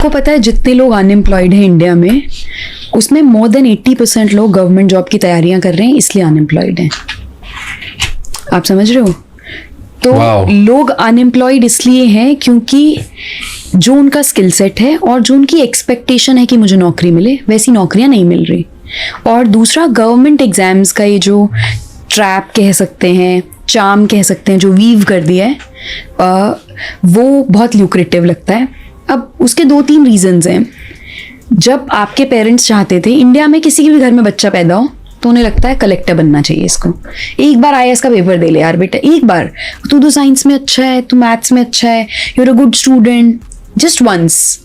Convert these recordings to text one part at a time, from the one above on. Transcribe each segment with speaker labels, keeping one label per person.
Speaker 1: को पता है जितने लोग अनएम्प्लॉयड हैं इंडिया में, उसमें मोर देन 80% लोग गवर्नमेंट जॉब की तैयारियां कर रहे हैं, इसलिए अनएम्प्लॉयड हैं। आप समझ रहे हो? तो लोग अनएम्प्लॉयड इसलिए हैं क्योंकि जो उनका स्किल सेट है और जो उनकी एक्सपेक्टेशन है कि मुझे नौकरी मिले, वैसी नौकरियां नहीं मिल रही। और दूसरा, गवर्नमेंट एग्जाम्स का ये जो ट्रैप कह सकते हैं, चार्म कह सकते हैं, जो वीव कर दिया है, वो बहुत ल्यूक्रेटिव लगता है। अब उसके 2-3 रीजंस हैं। जब आपके पेरेंट्स चाहते थे, इंडिया में किसी के भी घर में बच्चा पैदा हो तो उन्हें लगता है कलेक्टर बनना चाहिए इसको, एक बार IAS का पेपर दे ले यार बेटा, एक बार तू तो साइंस में अच्छा है, तू मैथ्स में अच्छा है, you are a good student, just once.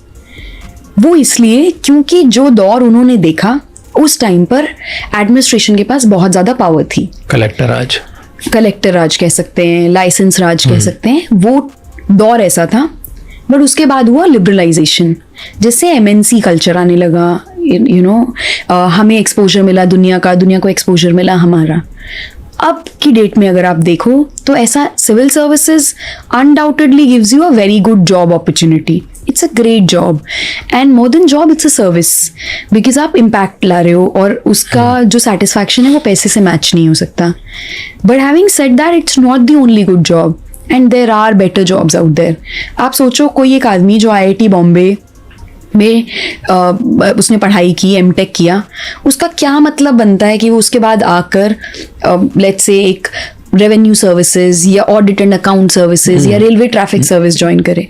Speaker 1: वो इसलिए क्योंकि जो दौर उन्होंने देखा उस टाइम पर एडमिनिस्ट्रेशन के पास बहुत ज्यादा पावर थी। कलेक्टर राज कह सकते हैं, लाइसेंस राज कह सकते हैं, वो दौर ऐसा था। बट उसके बाद हुआ लिबरलाइजेशन, जिससे MNC कल्चर आने लगा, यू नो हमें एक्सपोजर मिला दुनिया का, दुनिया को एक्सपोजर मिला हमारा। अब की डेट में अगर आप देखो तो ऐसा civil services undoubtedly gives you a very good job opportunity. It's a great job and more than job it's a service, because आप इम्पैक्ट ला रहे हो और उसका जो सेटिस्फैक्शन है वो पैसे से मैच नहीं हो सकता। But having said that, it's not the only good job and there are better jobs out there. आप सोचो कोई एक आदमी जो IIT बॉम्बे में उसने पढ़ाई की, MTech किया, उसका क्या मतलब बनता है कि वो उसके बाद आकर लेट्स से एक रेवेन्यू सर्विसेज या ऑडिट एंड अकाउंट सर्विसेज या रेलवे ट्रैफिक सर्विस ज्वाइन करे?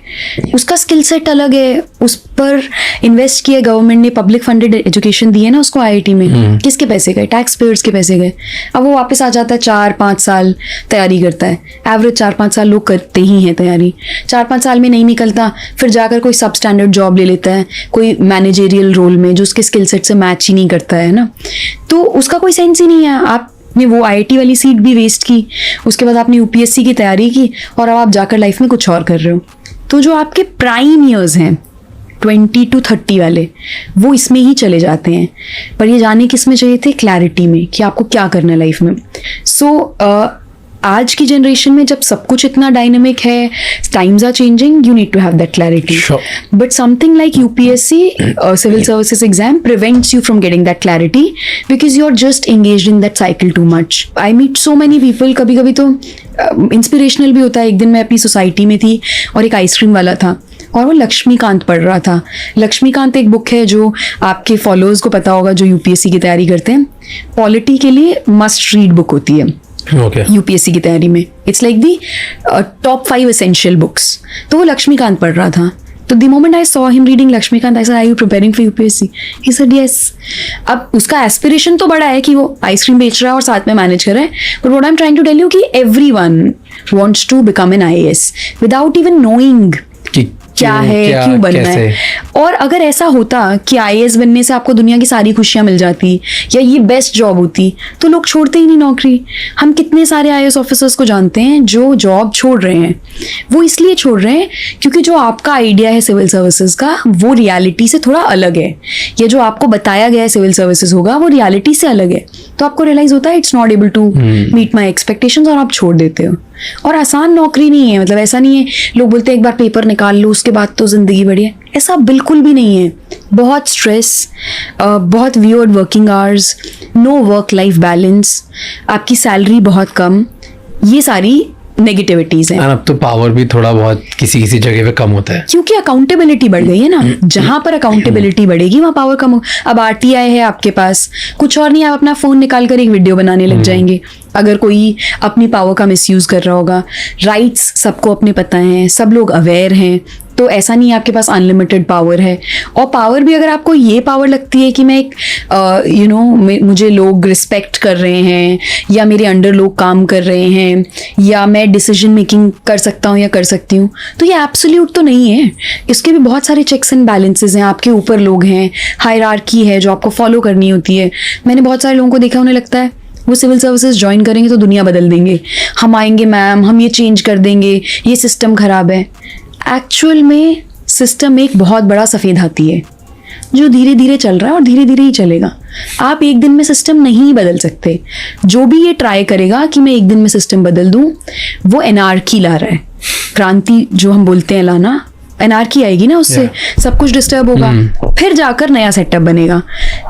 Speaker 1: उसका स्किल सेट अलग है, उस पर इन्वेस्ट किया गवर्नमेंट ने, पब्लिक फंडेड एजुकेशन दी है ना उसको IIT में, किसके पैसे गए? टैक्स पेयर्स के पैसे गए। अब वो वापस आ जाता है, 4-5 साल तैयारी करता है, एवरेज 4-5 साल लोग करते ही हैं तैयारी, 4-5 साल में नहीं निकलता, फिर जाकर कोई सब स्टैंडर्ड जॉब ले लेता है, कोई मैनेजेरियल रोल में जो उसके स्किल सेट से मैच ही नहीं करता है ना, तो उसका कोई सेंस ही नहीं है। आपने वो IIT वाली सीट भी वेस्ट की, उसके बाद आपने UPSC की तैयारी की और अब आप जाकर लाइफ में कुछ और कर रहे हो। तो जो आपके प्राइम ईयर्स हैं 20 to 30 वाले, वो इसमें ही चले जाते हैं। पर ये जाने किस में चाहिए थे? क्लैरिटी में, कि आपको क्या करना है लाइफ में। सो आज की जनरेशन में जब सब कुछ इतना डायनेमिक है, times are changing, you need to have that clarity. But something like UPSC civil services exam prevents you from getting that clarity because you are just engaged in that cycle too much. I meet so many people, कभी कभी तो inspirational भी होता है। एक दिन मैं अपनी सोसाइटी में थी और एक आइसक्रीम वाला था और वो लक्ष्मीकांत पढ़ रहा था। लक्ष्मीकांत एक बुक है जो आपके फॉलोअर्स को पता होगा जो UPSC की तैयारी करते हैं, पॉलिटी के लिए मस्ट रीड बुक होती है। UPSC की तैयारी में it's like the top 5 essential books. तो वो लक्ष्मीकांत पढ़ रहा था। तो the moment I saw him reading Laxmikant, I said, are you preparing for UPSC? He said yes. अब उसका एस्पिरेशन तो बड़ा है कि वो आइसक्रीम बेच रहा है और साथ में मैनेज कर रहा है, but what I am trying to tell you कि everyone wants to become an IAS without even knowing क्या है, क्यों बनना है। और अगर ऐसा होता कि IAS बनने से आपको दुनिया की सारी खुशियां मिल जाती या ये बेस्ट जॉब होती, तो लोग छोड़ते ही नहीं नौकरी। हम कितने सारे IAS ऑफिसर्स को जानते हैं जो जॉब छोड़ रहे हैं। वो इसलिए छोड़ रहे हैं क्योंकि जो आपका आइडिया है सिविल सर्विसेज का, वो रियलिटी से थोड़ा अलग है। ये जो आपको बताया गया है सिविल सर्विसेज होगा, वो रियलिटी से अलग है। तो आपको रियलाइज होता है it's not able to meet my expectations और आप छोड़ देते हो। और आसान नौकरी नहीं है, मतलब ऐसा नहीं है लोग बोलते हैं एक बार पेपर निकाल लो उसके बाद तो जिंदगी बढ़िया, ऐसा बिल्कुल भी नहीं है। बहुत स्ट्रेस, बहुत weird working hours, no work life balance, आपकी सैलरी बहुत कम, ये सारी नेगेटिविटीज हैं।
Speaker 2: अब तो पावर भी थोड़ा बहुत किसी किसी जगह पे कम होता है
Speaker 1: क्योंकि अकाउंटेबिलिटी बढ़ गई है ना। जहां पर अकाउंटेबिलिटी बढ़ेगी वहां पावर कम हो। अब RTI है आपके पास, कुछ और नहीं, आप अपना फोन निकाल कर एक वीडियो बनाने लग जाएंगे अगर कोई अपनी पावर का मिसयूज कर रहा होगा। राइट्स सबको अपने पता हैं, सब लोग अवेयर हैं, तो ऐसा नहीं है आपके पास अनलिमिटेड पावर है। और पावर भी अगर आपको ये पावर लगती है कि मैं एक मुझे लोग रिस्पेक्ट कर रहे हैं या मेरे अंडर लोग काम कर रहे हैं या मैं डिसीजन मेकिंग कर सकता हूँ या कर सकती हूँ, तो ये एब्सोल्यूट तो नहीं है। इसके भी बहुत सारे चेक्स एंड बैलेंसेस हैं, आपके ऊपर लोग हैं, हायरार्की है जो आपको फॉलो करनी होती है। मैंने बहुत सारे लोगों को देखा, उन्हें लगता है वो सिविल सर्विसेज ज्वाइन करेंगे तो दुनिया बदल देंगे, हम आएंगे मैम, हम ये चेंज कर देंगे, ये सिस्टम खराब है। एक्चुअल में सिस्टम एक बहुत बड़ा सफ़ेद हाथी है जो धीरे धीरे चल रहा है और धीरे धीरे ही चलेगा। आप एक दिन में सिस्टम नहीं बदल सकते। जो भी ये ट्राई करेगा कि मैं एक दिन में सिस्टम बदल दूं, वो एनार्की ला रहा है। क्रांति जो हम बोलते हैं लाना, एनार्की आएगी ना उससे, सब कुछ डिस्टर्ब होगा, फिर जाकर नया सेटअप बनेगा.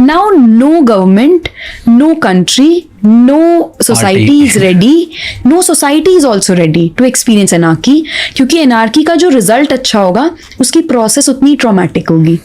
Speaker 1: Now no government, no country, no society is ready, no society is also ready to experience anarchy, क्योंकि एनार्की का जो रिजल्ट अच्छा होगा उसकी प्रोसेस उतनी ट्रॉमेटिक होगी.